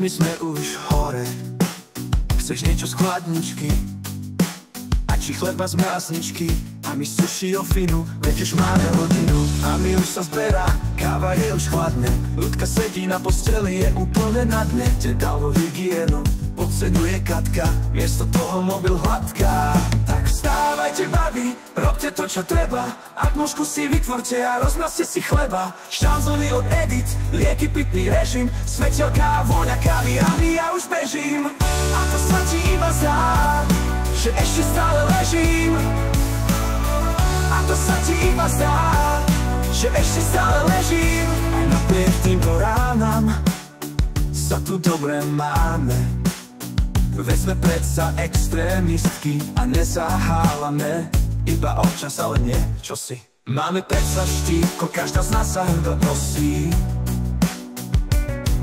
my sme už hore. Chceš niečo z chladničky? A či chleba z mrazničky? A my sushi o finu, veď už máme hodinu. A my už sa zberá, káva je už chladne. Ľudka sedí na posteli, je úplne na dne. Te dalo hygienu, podceňuje Katka, miesto toho mobil hladká. Tak vstávajte babi, robte to čo treba. Atmošku si vytvorte a rozmrazte si chleba. Šanzony od Edit, lieky, pitný režim, svetelka a vôňa kávy a ja už bežím. A to sa ti iba zdá, že ešte stále ležím. A to sa ti iba zdá, že ešte stále ležím. Aj napriek týmto ránam sa tu dobre máme. Veď sme predsa extrémistky a nezahálame. Iba občas, ale nie, čo si. Máme predsa štítko, každá z nás sa hrdo nosí.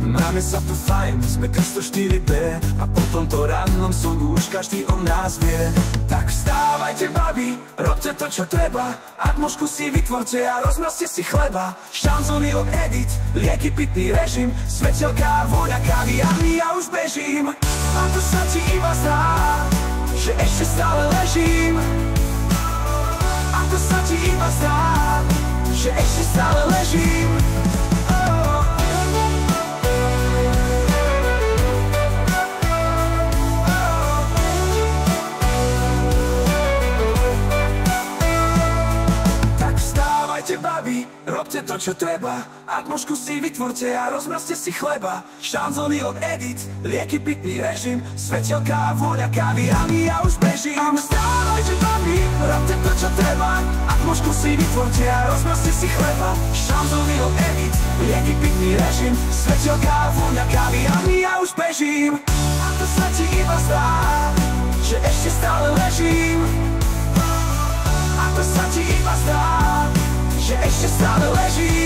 Máme sa tu fajn, sme krsto 4B a po tomto rannom songu už každý o nás vie. Tak vstávajte babi, robte to čo treba. Atmošku si vytvorte a rozmrazte si chleba. Šanzony od Edit, lieky, pitný režim, svetelka a vôňa kávy a ja už bežím. A to sa ti iba zdá, že ešte stále ležím. A to sa ti iba zdá, že ešte stále ležím. Babi, robte to čo treba. Atmošku si vytvorte a rozmrazte si chleba. Šanzony od Edit, lieky, pitný režim, svetelka a vôňa kávy a ja už bežím. Vstávajte babi, robte to čo treba. Atmošku si vytvorte a rozmrazte si chleba. Šanzony od Edit, lieky, pitný režim, svetelka a vôňa kávy a ja už bežím. A to sa ti iba zdá, že ešte stále ležím. A to sa ti iba zdá, že ešte stále leží.